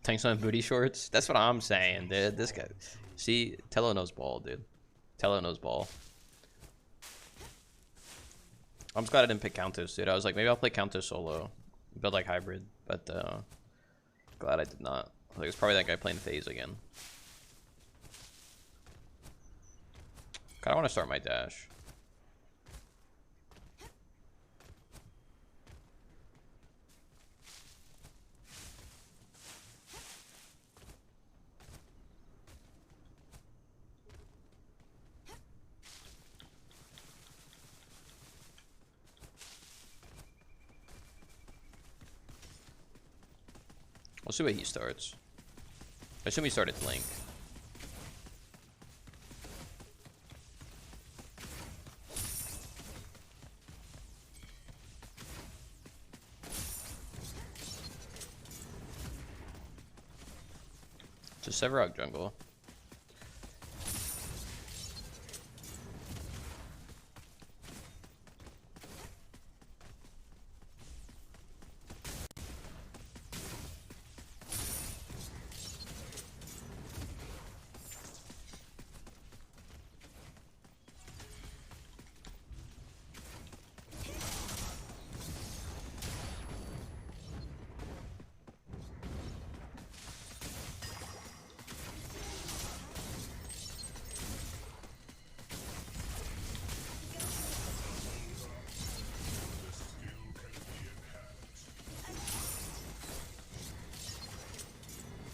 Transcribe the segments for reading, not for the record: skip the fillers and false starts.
Tanks on booty shorts. That's what I'm saying, dude. This guy. See, Tello knows ball, dude. Tello knows ball. I'm just glad I didn't pick Countess, dude. I was like, maybe I'll play Countess solo. Build like hybrid. But, glad I did not. Like, it's probably that guy playing phase again. Kinda wanna start my dash. We'll see what he starts. I assume he started Link. It's a Sevarog jungle.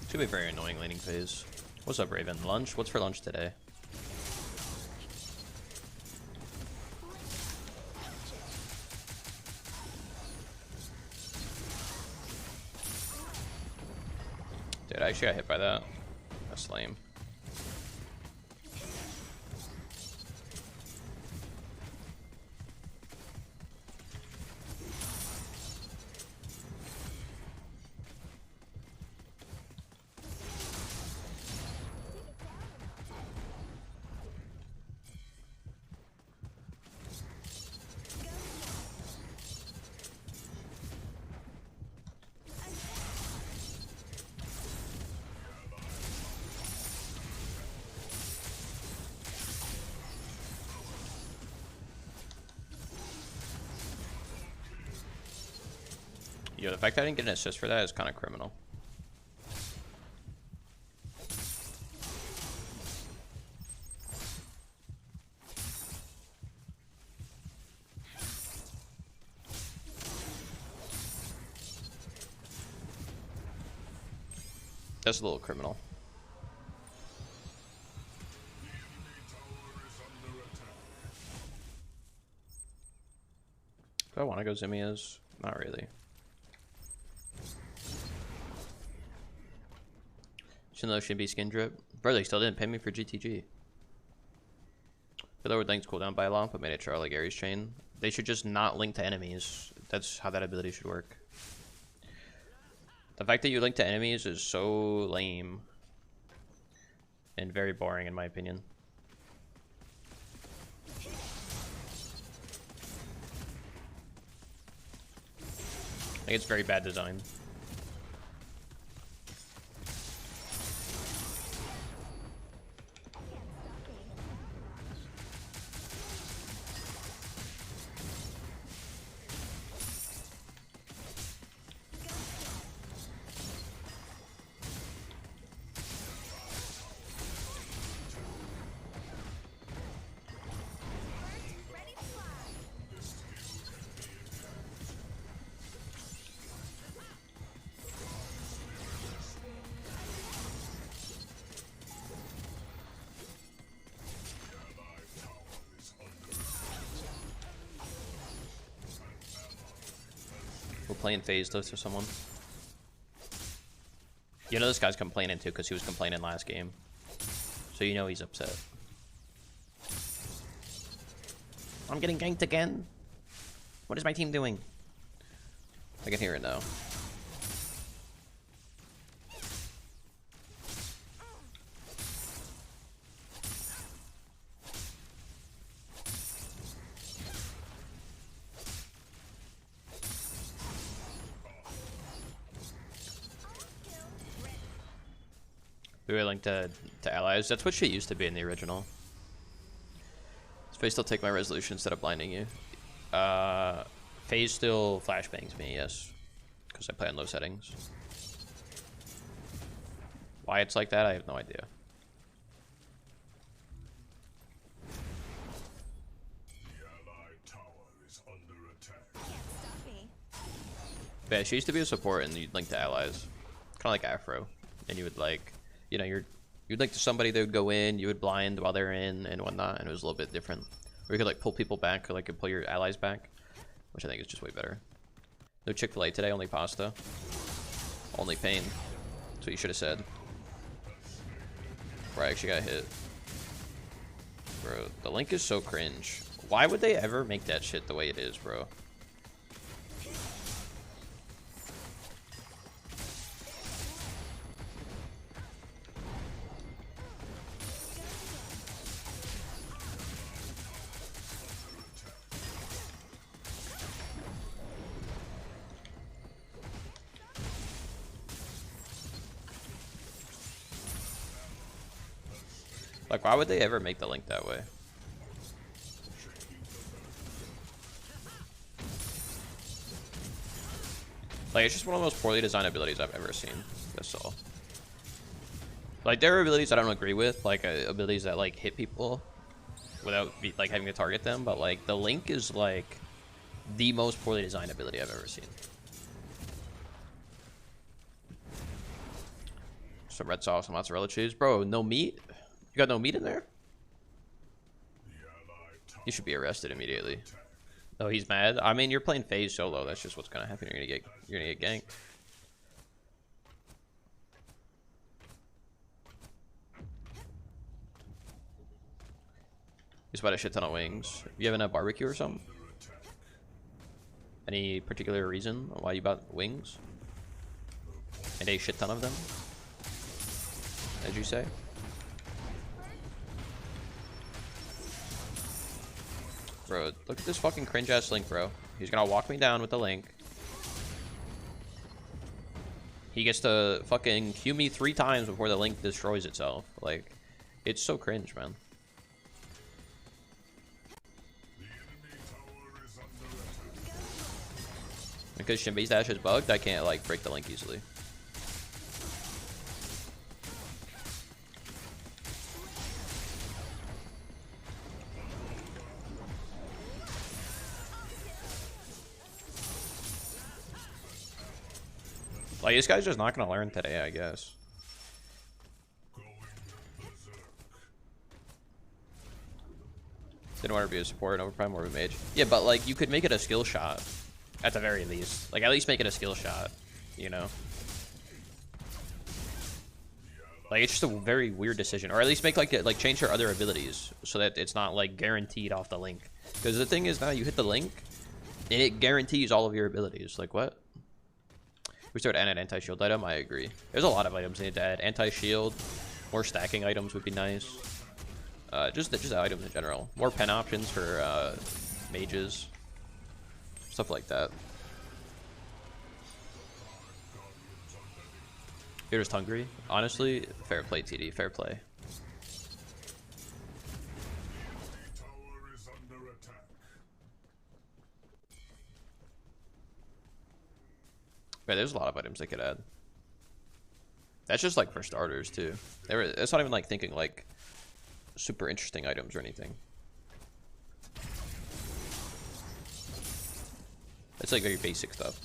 Should be a very annoying laning phase. What's up, Raven? Lunch? What's for lunch today? Dude, I actually got hit by that. That's lame. Yo, the fact that I didn't get an assist for that is kind of criminal. That's a little criminal. Do I want to go Zimias? Not really. Another Shinbi skin drip. Bro, they still didn't pay me for GTG. They lowered Link's cooldown by a lot, but made it Charlie Gary's chain. They should just not link to enemies. That's how that ability should work. The fact that you link to enemies is so lame. And very boring in my opinion. I think it's very bad design. We're playing phase though to someone. You know this guy's complaining too because he was complaining last game. So you know he's upset. I'm getting ganked again. What is my team doing? I can hear it now. We were linked to allies. That's what shit used to be in the original. Phase still take my resolution instead of blinding you. Phase still flashbangs me, yes. Because I play on low settings. Why it's like that, I have no idea. But yeah, she used to be a support and you'd link to allies. Kind of like Afro. And you would like, you know, you'd link to somebody that would go in, you would blind while they're in and whatnot, and it was a little bit different. Or you could like pull people back, or like could pull your allies back, which I think is just way better. No Chick-fil-A today, only pasta. Only pain. That's what you should have said. Bro, I actually got hit. Bro, the link is so cringe. Why would they ever make that shit the way it is, bro? Like, why would they ever make the link that way? Like, it's just one of the most poorly designed abilities I've ever seen. That's all. Like, there are abilities I don't agree with, like abilities that like hit people without like having to target them. But like, the link is like the most poorly designed ability I've ever seen. Some red sauce and mozzarella cheese, bro. No meat. You got no meat in there? You should be arrested immediately. Oh, he's mad. I mean, you're playing phase solo. That's just what's gonna happen. You're gonna get ganked. He's bought a shit ton of wings. You having a barbecue or something? Any particular reason why you bought wings? And a shit ton of them? As you say? Bro, look at this fucking cringe-ass link, bro. He's gonna walk me down with the link. He gets to fucking Q me 3 times before the link destroys itself. Like, it's so cringe, man. Because Shinbi's dash is bugged, I can't, like, break the link easily. Like, this guy's just not gonna learn today, I guess. Didn't want to be a support in Overprime or a mage. Yeah, but like, you could make it a skill shot. At the very least. Like, at least make it a skill shot, you know? Like, it's just a very weird decision. Or at least make, like change your other abilities so that it's not, like, guaranteed off the link. Because the thing is, now you hit the link, and it guarantees all of your abilities. Like, what? We start adding an anti-shield item, I agree. There's a lot of items I need to add. Anti-shield, more stacking items would be nice. Just items in general. More pen options for mages. Stuff like that. You're just hungry? Honestly, fair play, TD. Fair play. Right, there's a lot of items they could add. That's just like for starters too. It's not even like thinking like super interesting items or anything. It's like very basic stuff.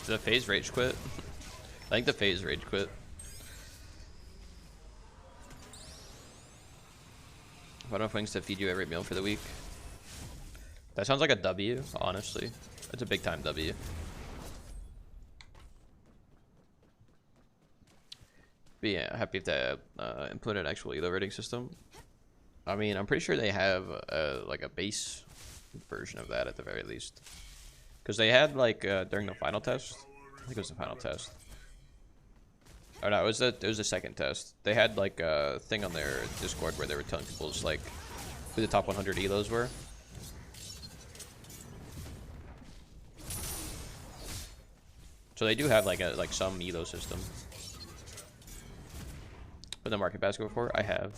Did the phase rage quit? I think the phase rage quit. I don't have wings to feed you every meal for the week. That sounds like a W, honestly. It's a big time W. But yeah, happy to input an actual elo rating system. I mean, I'm pretty sure they have like a base version of that at the very least. Because they had like during the final test, I think it was the final test. Oh no, it was the second test. They had like a thing on their Discord where they were telling people just like who the top 100 elos were. So they do have like some elo system. Put the market basket before? I have.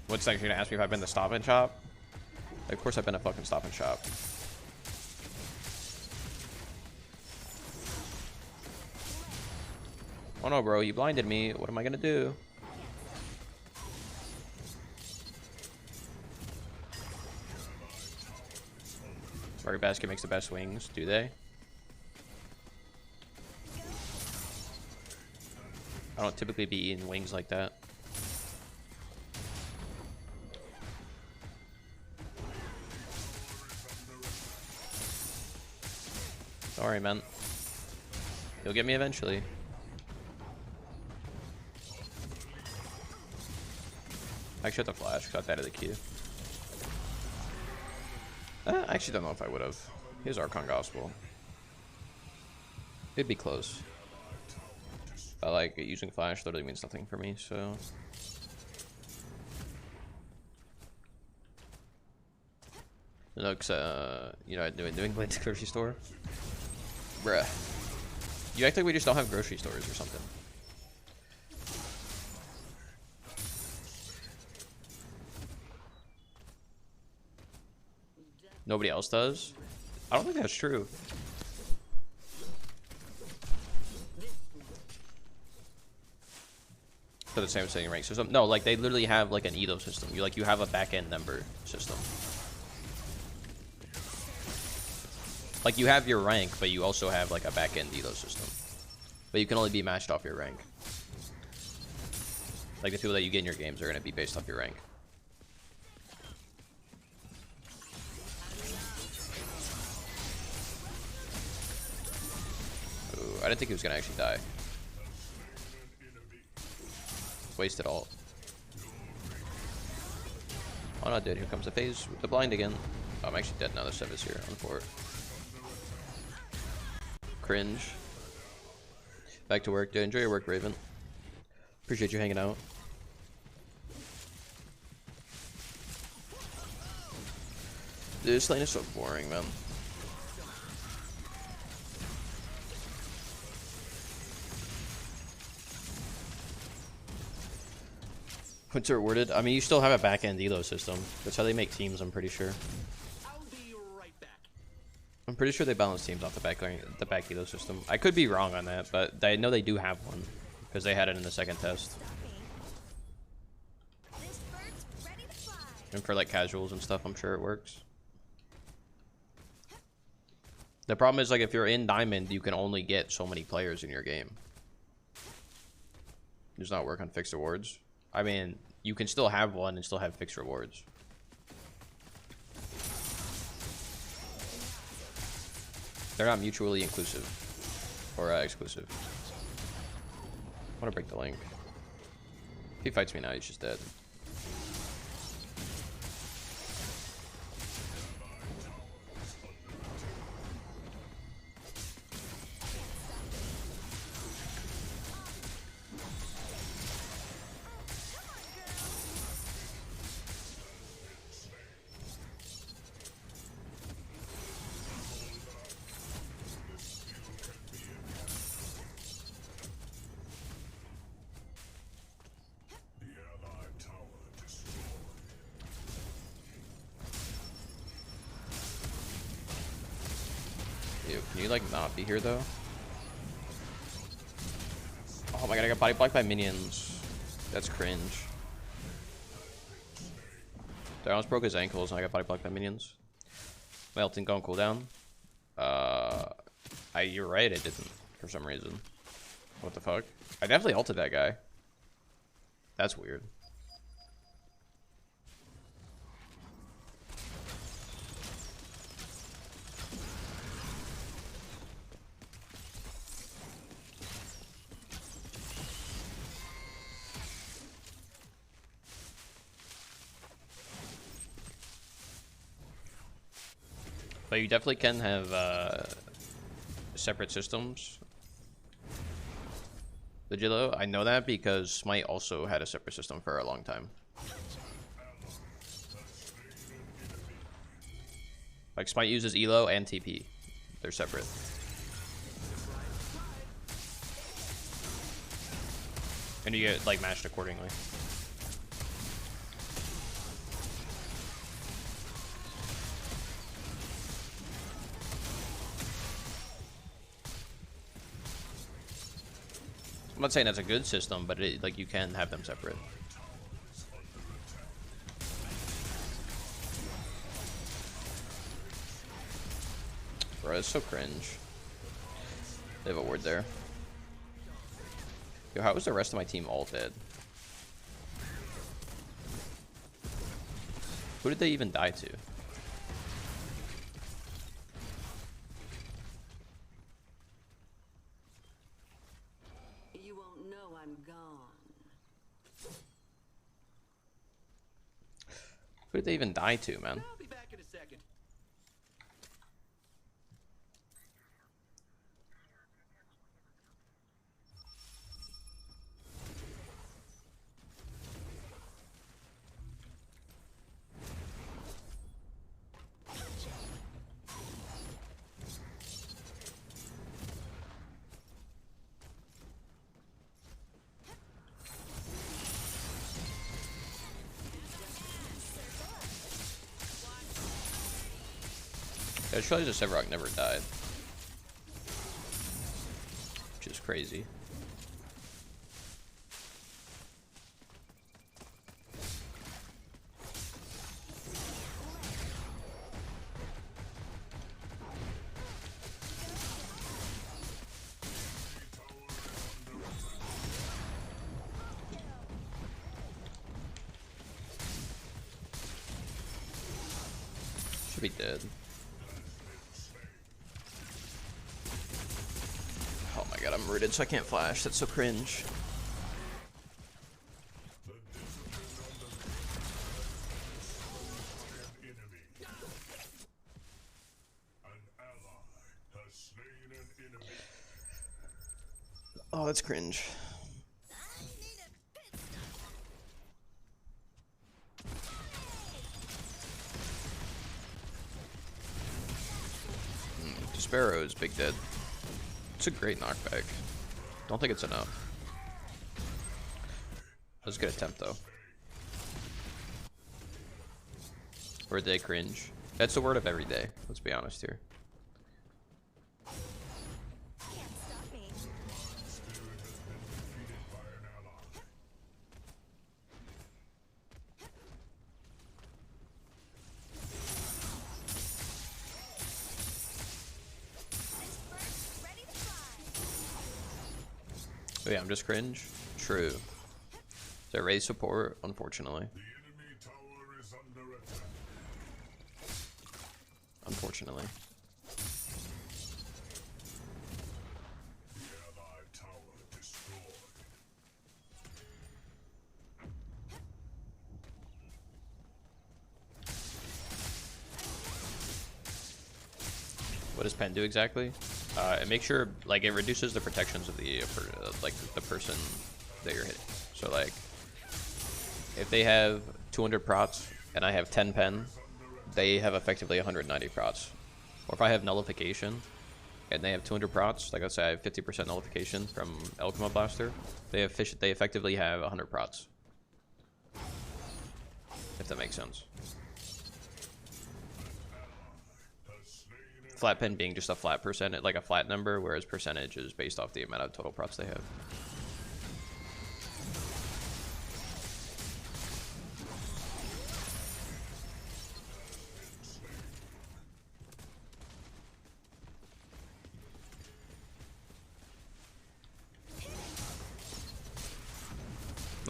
What's next? You're gonna ask me if I've been to Stop and Shop? Of course I've been to fucking Stop and Shop. Oh no, bro, you blinded me. What am I gonna do? Market basket makes the best wings, do they? I don't typically be eating wings like that. Don't worry, man. You'll get me eventually. I shut the flash, got that of the queue. I actually don't know if I would have. Here's Archon Gospel. It'd be close. But like using flash literally means nothing for me, so. No, cause you know, New England grocery store. Bruh. You act like we just don't have grocery stores or something. Nobody else does? I don't think that's true. For the same rank system. No, like they literally have like an elo system. You have a back-end number system. Like you have your rank, but you also have like a back-end elo system. But you can only be matched off your rank. Like the people that you get in your games are gonna be based off your rank. Ooh, I didn't think he was gonna actually die. Wasted ult. Oh no, dude, here comes the phase with the blind again. Oh, I'm actually dead now. The Sev is here on fort. Cringe. Back to work, dude. Enjoy your work, Raven. Appreciate you hanging out. Dude, this lane is so boring, man. What's rewarded? I mean, you still have a back-end elo system. That's how they make teams, I'm pretty sure. I'm pretty sure they balance teams off the back elo system. I could be wrong on that, but I know they do have one because they had it in the second test. And for like casuals and stuff, I'm sure it works. The problem is, like, if you're in Diamond, you can only get so many players in your game. Does not work on fixed rewards. I mean, you can still have one and still have fixed rewards. They're not mutually inclusive or exclusive. I want to break the link. If he fights me now, he's just dead. Can you like not be here though? Oh my god, I got body blocked by minions. That's cringe. I almost broke his ankles and I got body blocked by minions. My ult didn't go on cooldown. You're right, it didn't for some reason. What the fuck? I definitely ulted that guy. That's weird. But you definitely can have separate systems. Legilo, I know that because Smite also had a separate system for a long time. Like Smite uses Elo and TP. They're separate. And you get like matched accordingly. I'm not saying that's a good system, but like you can have them separate. Bro, it's so cringe. They have a ward there. Yo, how was the rest of my team all dead? Who did they even die to? You won't know I'm gone. Who did they even die to, man? I'll be back in a second. Yeah, it shows the Sevarog never died. Which is crazy. Should be dead. Oh my god, I'm rooted so I can't flash. That's so cringe. Oh, that's cringe. Sparrow's big dead. It's a great knockback. Don't think it's enough. That was a good attempt though. Or they cringe. That's the word of every day. Let's be honest here. Oh yeah, I'm just cringe. True. Is that raise support? Unfortunately. Unfortunately. What does pen do exactly? It makes sure, like, it reduces the protections of the like the person that you're hitting. So like, if they have 200 prots and I have 10 pen, they have effectively 190 prots. Or if I have nullification and they have 200 prots, like let's say I have 50% nullification from Alchema Blaster, they effectively have 100 prots. If that makes sense. Flat pen being just a flat percentage, like a flat number, whereas percentage is based off the amount of total prots they have.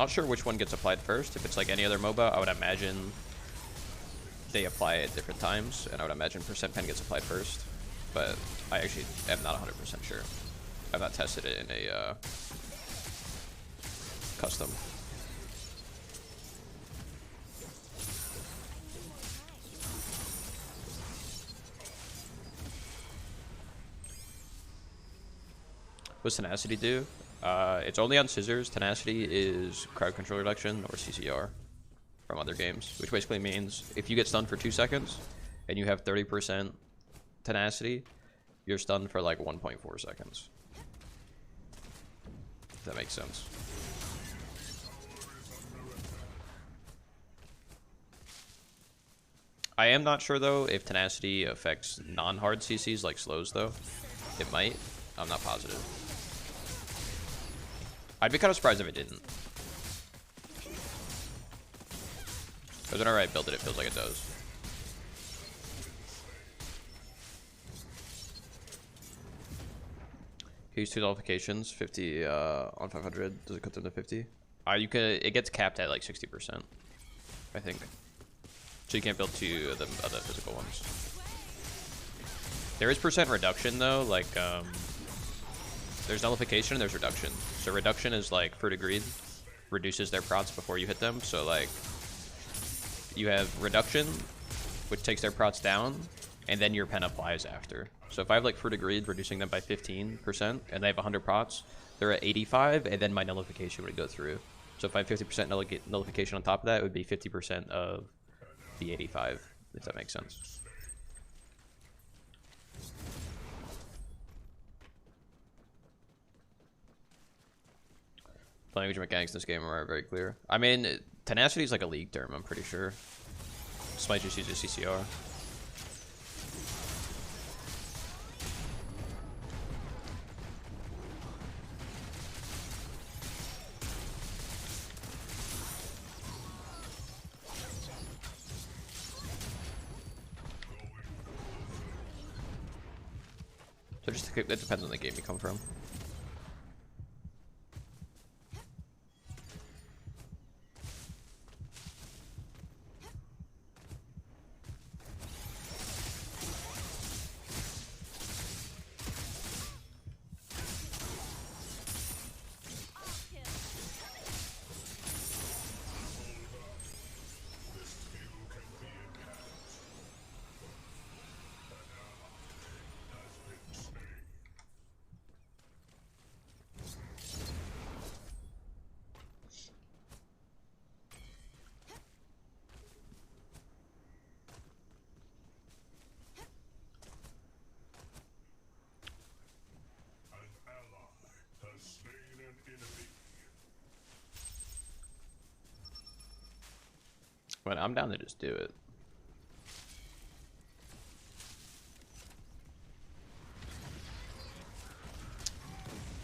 Not sure which one gets applied first. If it's like any other MOBA, I would imagine they apply at different times, and I would imagine percent pen gets applied first. But I actually am not 100% sure. I've not tested it in a custom. What's Tenacity do? It's only on scissors. Tenacity is crowd control reduction or CCR from other games, which basically means if you get stunned for 2 seconds and you have 30% tenacity, you're stunned for like 1.4 seconds. If that makes sense. I am not sure though if tenacity affects non-hard CCs like slows though. It might. I'm not positive. I'd be kind of surprised if it didn't. Because whenever I build it, it feels like it does. Use 2 nullifications, 50 on 500. Does it cut them to 50? You can. It gets capped at like 60%, I think. So you can't build 2 of the physical ones. There is percent reduction though, like there's nullification and there's reduction. So reduction is like Fruit of Greed, reduces their procs before you hit them. So like you have reduction, which takes their procs down, and then your pen applies after. So if I have like Fruit of Greed reducing them by 15% and they have 100 procs, they're at 85, and then my nullification would go through. So if I have 50% nullification on top of that, it would be 50% of the 85, if that makes sense. Language mechanics in this game are very clear. I mean, tenacity is like a league term, I'm pretty sure. Smite just uses CCR. So just it depends on the game you come from. But I'm down to just do it.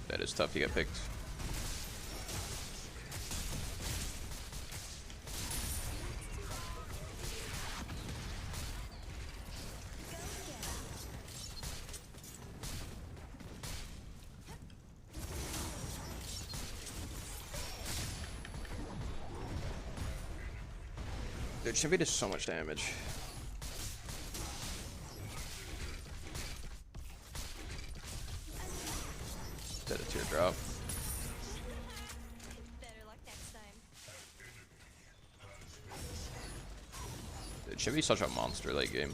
That is tough to get picked. Dude, Shinbi does so much damage. Dead a teardrop. Dude, Shinbi's such a monster late game.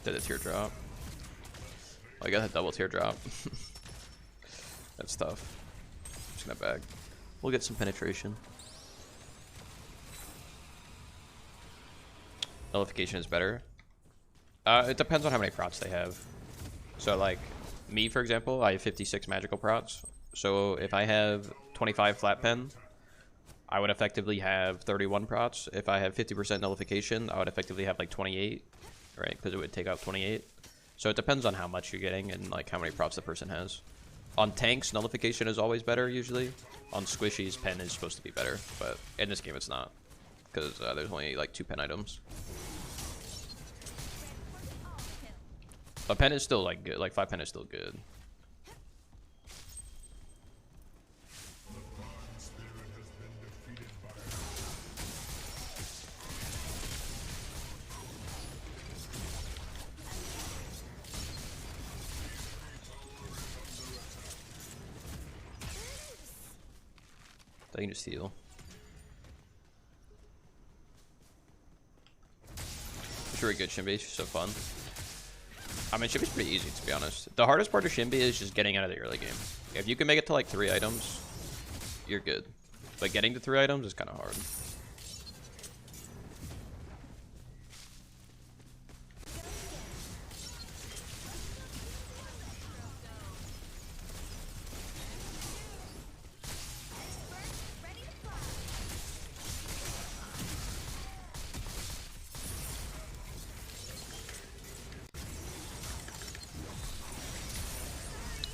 Did a teardrop. Oh, I got that double teardrop. That's tough. I'm just gonna bag. We'll get some penetration. Nullification is better. It depends on how many prots they have. So like me, for example, I have 56 magical prots. So if I have 25 flat pen, I would effectively have 31 prots. If I have 50% nullification, I would effectively have like 28. Right, because it would take out 28. So it depends on how much you're getting and like how many props the person has. On tanks, nullification is always better usually. On squishies, pen is supposed to be better, but in this game it's not, because there's only like 2 pen items. But pen is still like good, like 5 pen is still good. I can just heal. It's really good, Shinbi. It's so fun. I mean, Shinbi's pretty easy, to be honest. The hardest part of Shinbi is just getting out of the early game. If you can make it to like 3 items, you're good. But getting to 3 items is kind of hard.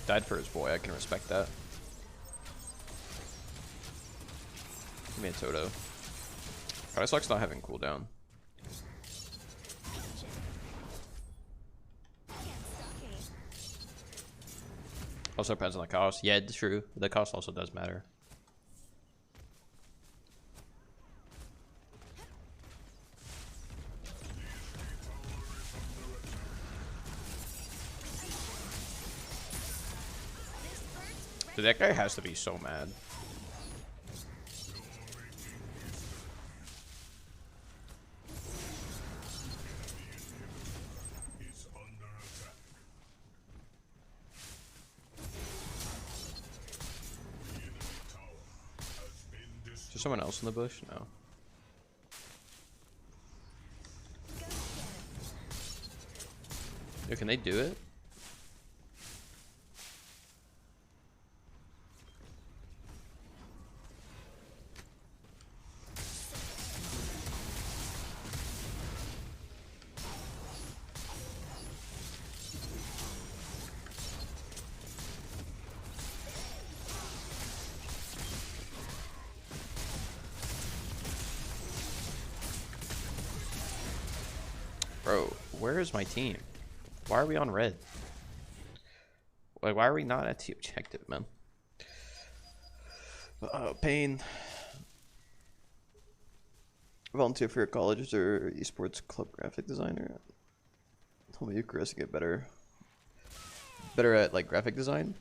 Died for his boy, I can respect that. Give me a Toto. God, it sucks not having cooldown. Also depends on the cost. Yeah, it's true. The cost also does matter. Dude, that guy has to be so mad. Is there someone else in the bush? No. Dude, can they do it? Bro, where is my team? Why are we on red? Like, why are we not at the objective, man? Pain. Volunteer for your college or esports club graphic designer. Tell me Eucharist to get better. Better at like graphic design.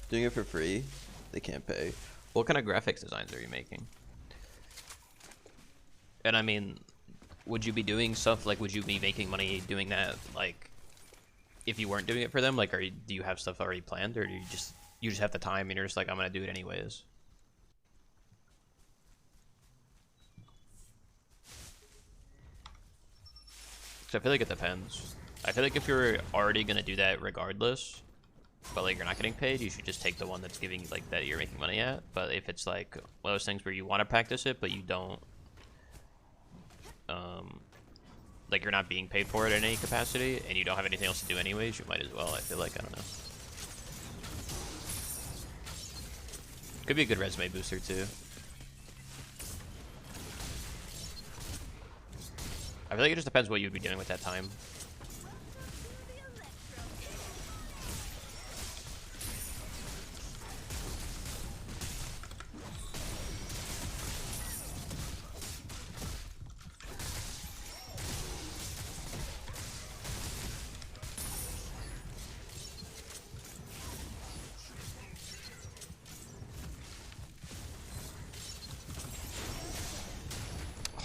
Doing it for free. They can't pay. What kind of graphics designs are you making? And I mean, would you be doing stuff like, would you be making money doing that, like, if you weren't doing it for them? Like, do you have stuff already planned, or do you just have the time and you're just like, I'm gonna do it anyways? So I feel like it depends. I feel like if you're already gonna do that regardless, but like you're not getting paid, you should just take the one that's giving, like, that you're making money at. But if it's like one of those things where you want to practice it but you don't, like, you're not being paid for it in any capacity and you don't have anything else to do anyways, you might as well. I feel like, I don't know, could be a good resume booster too. I feel like it just depends what you'd be doing with that time.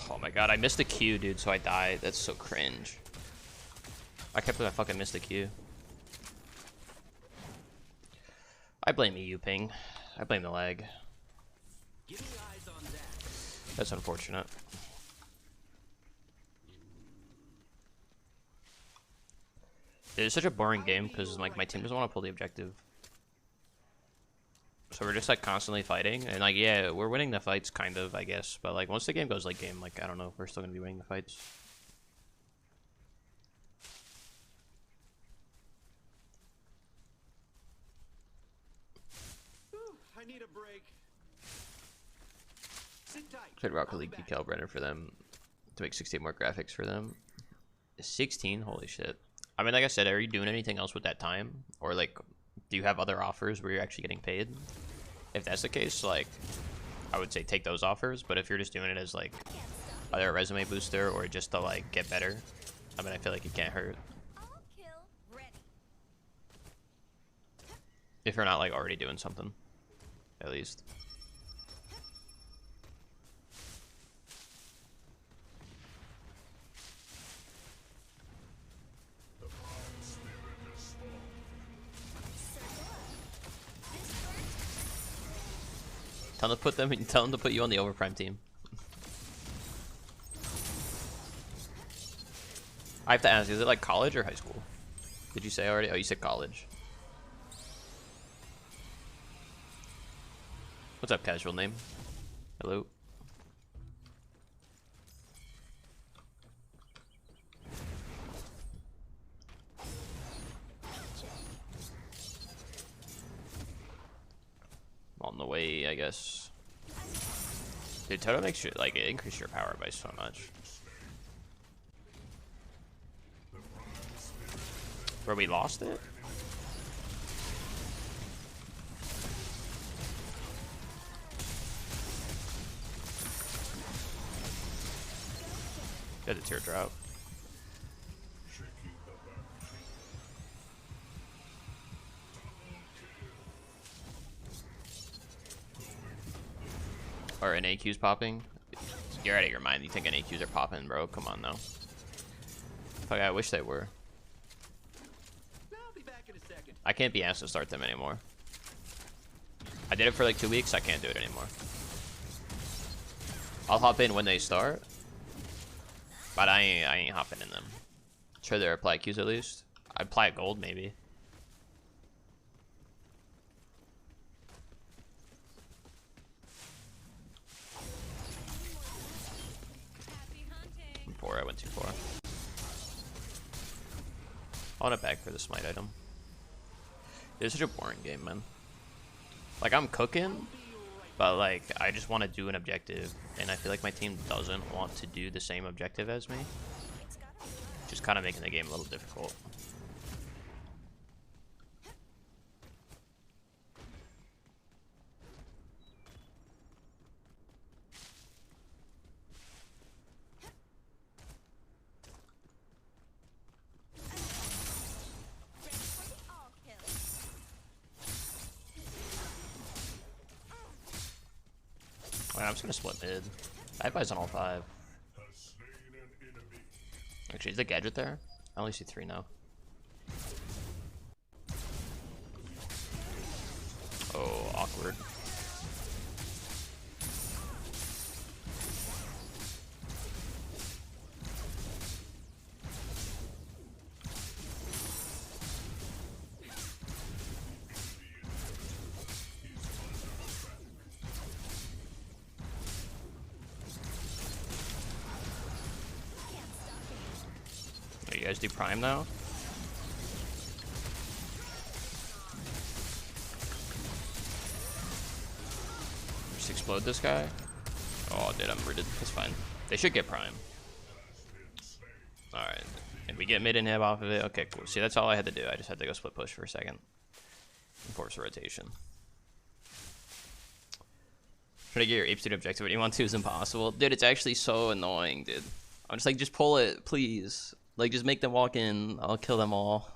Oh my god, I missed a Q, dude, so I died. That's so cringe. I can't believe I fucking missed a Q. I blame you, Ping. I blame the lag. That's unfortunate. It's such a boring game because, like, my team doesn't want to pull the objective. So we're just, like, constantly fighting. And, like, yeah, we're winning the fights, kind of, I guess. But, like, once the game goes late game, like, I don't know if we're still going to be winning the fights. need a break. Sit tight. Could Rocket I'll be League back. decal Brenner for them to make 16 more graphics for them. 16? Holy shit. I mean, like I said, are you doing anything else with that time? Or, like, do you have other offers where you're actually getting paid? If that's the case, like, I would say take those offers. But if you're just doing it as, like, either a resume booster or just to, like, get better, I mean, I feel like it can't hurt. If you're not, like, already doing something, at least. Tell them to put you on the Overprime team. I have to ask, is it like college or high school? Did you say already? Oh, you said college. What's up, casual name? Hello. On the way, I guess. Dude, Toto makes you, like, it increases your power by so much. Where we lost it? Got a teardrop. Or an AQ's popping? You're out of your mind. You think an AQs are popping, bro? Come on, now. Fuck, I wish they were. I'll be back in a second. I can't be asked to start them anymore. I did it for like 2 weeks. I can't do it anymore. I'll hop in when they start, but I ain't hopping in them. Sure, they're apply Qs at least. I'd apply a gold maybe. I went too far. I want it back for the smite item. It's such a boring game, man. Like, I'm cooking, but like, I just want to do an objective, and I feel like my team doesn't want to do the same objective as me. Just kind of making the game a little difficult. I'm just gonna split mid. I buys on all 5. Actually, is the gadget there? I only see 3 now. Oh, awkward. You guys do prime now? Just explode this guy? Oh, dude, I'm rooted. That's fine. They should get prime. Alright. And we get mid inhib off of it. Okay, cool. See, that's all I had to do. I just had to go split push for a second. And force a rotation. Trying to get your ape suit objective when you want to is impossible. Dude, it's actually so annoying, dude. I'm just like, just pull it, please. Like, just make them walk in. I'll kill them all.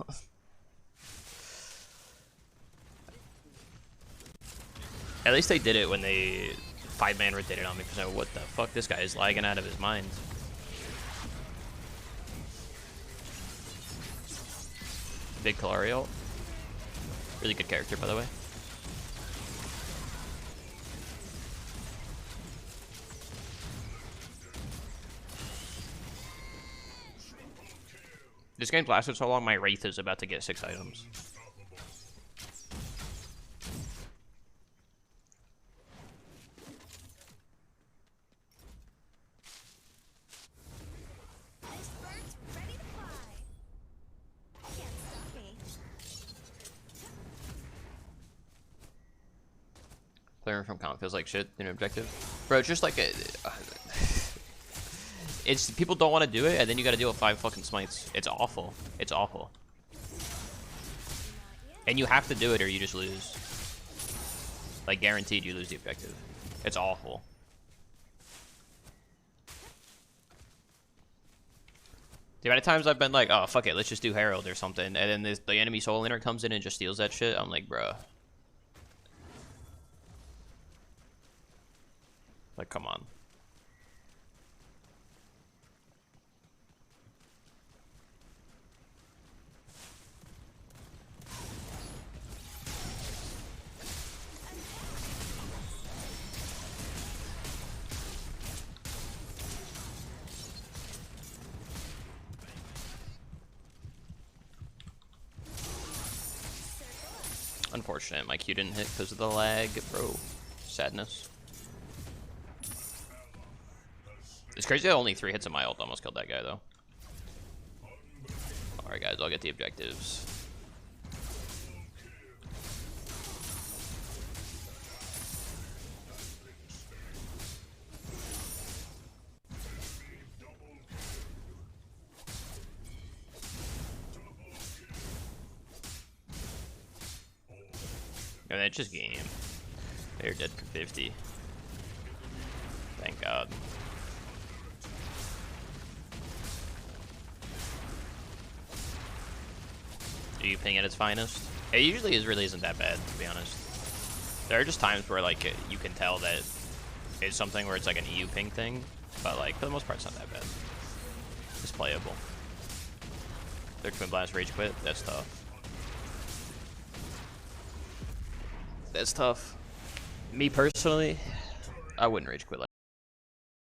At least they did it when they 5-man rotated on me, because I what the fuck, this guy is lagging out of his mind. Big Kalari ult. Really good character, by the way. This game lasted so long, my Wraith is about to get 6 items. learn from comp feels like shit in an objective. Bro, it's just like a... it's people don't want to do it, and then you got to deal with 5 fucking smites. It's awful. It's awful. And you have to do it or you just lose. Like, guaranteed you lose the objective. It's awful. The amount of times I've been like, oh, fuck it, let's just do Herald or something, and then the enemy soul laner comes in and just steals that shit, I'm like, bruh. Like, come on. Unfortunate, my Q didn't hit because of the lag, bro. Sadness. It's crazy that only 3 hits of my ult almost killed that guy, though. Alright, guys, I'll get the objectives. And it's just game. They're dead for 50. Thank God. Do you ping at its finest? It usually really isn't that bad, to be honest. There are just times where like you can tell that it's something where it's like an EU ping thing, but like for the most part it's not that bad. It's playable. Their Twin Blast Rage Quit, that's tough. That's tough. Me personally, I wouldn't Rage Quit like